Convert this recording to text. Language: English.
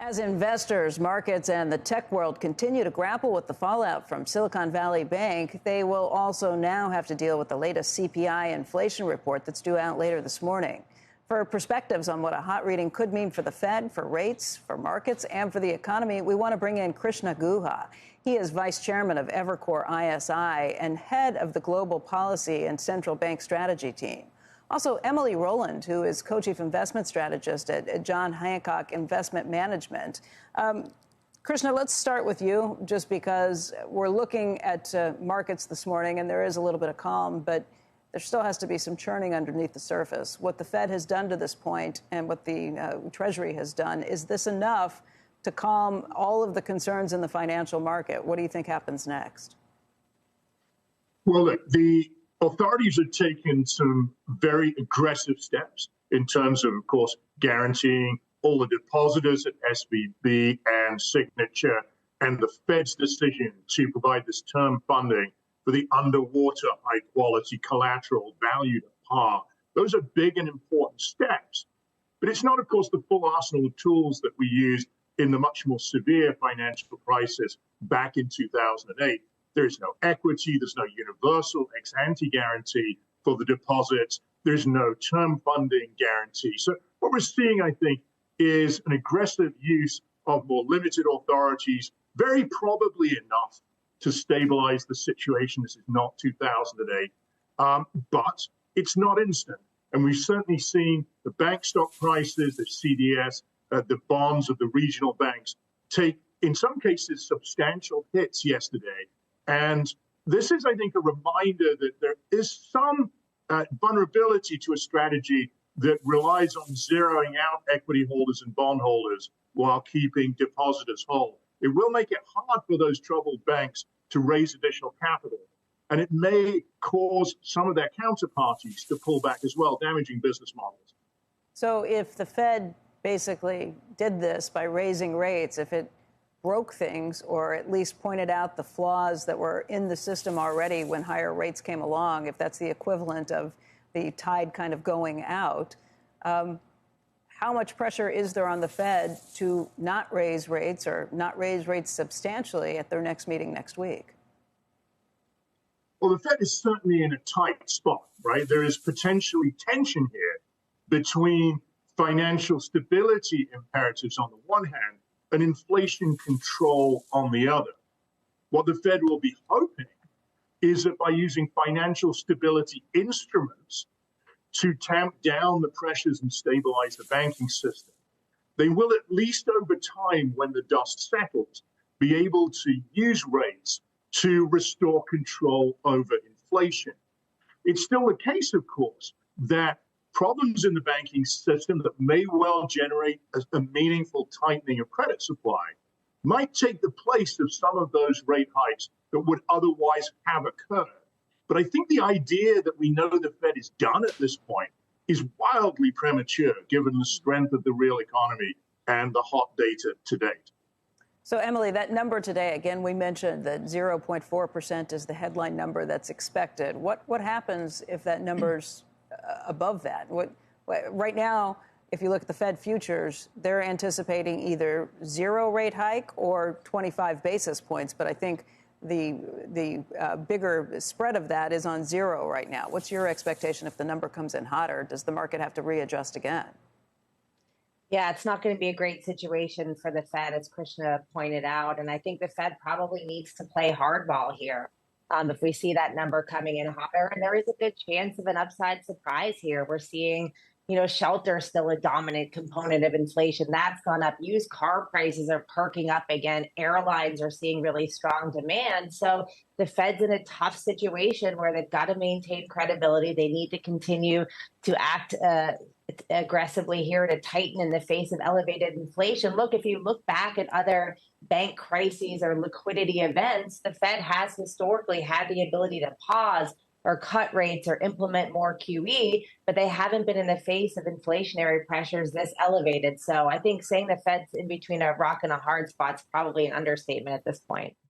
As investors, markets, and the tech world continue to grapple with the fallout from Silicon Valley Bank, they will also now have to deal with the latest CPI inflation report that's due out later this morning. For perspectives on what a hot reading could mean for the Fed, for rates, for markets, and for the economy, we want to bring in Krishna Guha. He is vice chairman of Evercore ISI and head of the global policy and central bank strategy team. Also, Emily Rowland, who is co-chief investment strategist at John Hancock Investment Management. Krishna, let's start with you, just because we're looking at markets this morning, and there is a little bit of calm, but there still has to be some churning underneath the surface. What the Fed has done to this point and what the Treasury has done, is this enough to calm all of the concerns in the financial market? What do you think happens next? Well, look, the authorities have taken some very aggressive steps in terms of course, guaranteeing all the depositors at SVB and Signature, and the Fed's decision to provide this term funding for the underwater high-quality collateral valued at par. Those are big and important steps. But it's not, of course, the full arsenal of tools that we used in the much more severe financial crisis back in 2008. There's no equity, there's no universal ex-ante guarantee for the deposits, there's no term funding guarantee. So what we're seeing, I think, is an aggressive use of more limited authorities, very probably enough to stabilize the situation. This is not 2008, but it's not instant. And we've certainly seen the bank stock prices, the CDS, the bonds of the regional banks take, in some cases, substantial hits yesterday. And this is, I think, a reminder that there is some vulnerability to a strategy that relies on zeroing out equity holders and bond holders while keeping depositors whole. It will make it hard for those troubled banks to raise additional capital. And it may cause some of their counterparties to pull back as well, damaging business models. So if the Fed basically did this by raising rates, if it broke things or at least pointed out the flaws that were in the system already when higher rates came along, if that's the equivalent of the tide kind of going out, how much pressure is there on the Fed to not raise rates or not raise rates substantially at their next meeting next week? Well, the Fed is certainly in a tight spot, right? There is potentially tension here between financial stability imperatives on the one hand and inflation control on the other. What the Fed will be hoping is that by using financial stability instruments to tamp down the pressures and stabilize the banking system, they will at least over time, when the dust settles, be able to use rates to restore control over inflation. It's still the case, of course, that problems in the banking system that may well generate a meaningful tightening of credit supply might take the place of some of those rate hikes that would otherwise have occurred. But I think the idea that we know the Fed is done at this point is wildly premature, given the strength of the real economy and the hot data to date. So, Emily, that number today, again, we mentioned that 0.4% is the headline number that's expected. What happens if that number's above that? Right now, if you look at the Fed futures, they're anticipating either zero rate hike or 25 basis points. But I think the bigger spread of that is on zero right now. What's your expectation if the number comes in hotter? Does the market have to readjust again? Yeah, it's not going to be a great situation for the Fed, as Krishna pointed out. And I think the Fed probably needs to play hardball here. If we see that number coming in hotter, and there is a good chance of an upside surprise here. We're seeing, shelter still a dominant component of inflation. That's gone up. Used car prices are perking up again. Airlines are seeing really strong demand. So the Fed's in a tough situation where they've got to maintain credibility. They need to continue to act aggressively here to tighten in the face of elevated inflation. Look, if you look back at other bank crises or liquidity events, the Fed has historically had the ability to pause or cut rates or implement more QE, but they haven't been in the face of inflationary pressures this elevated. So I think saying the Fed's in between a rock and a hard spot is probably an understatement at this point.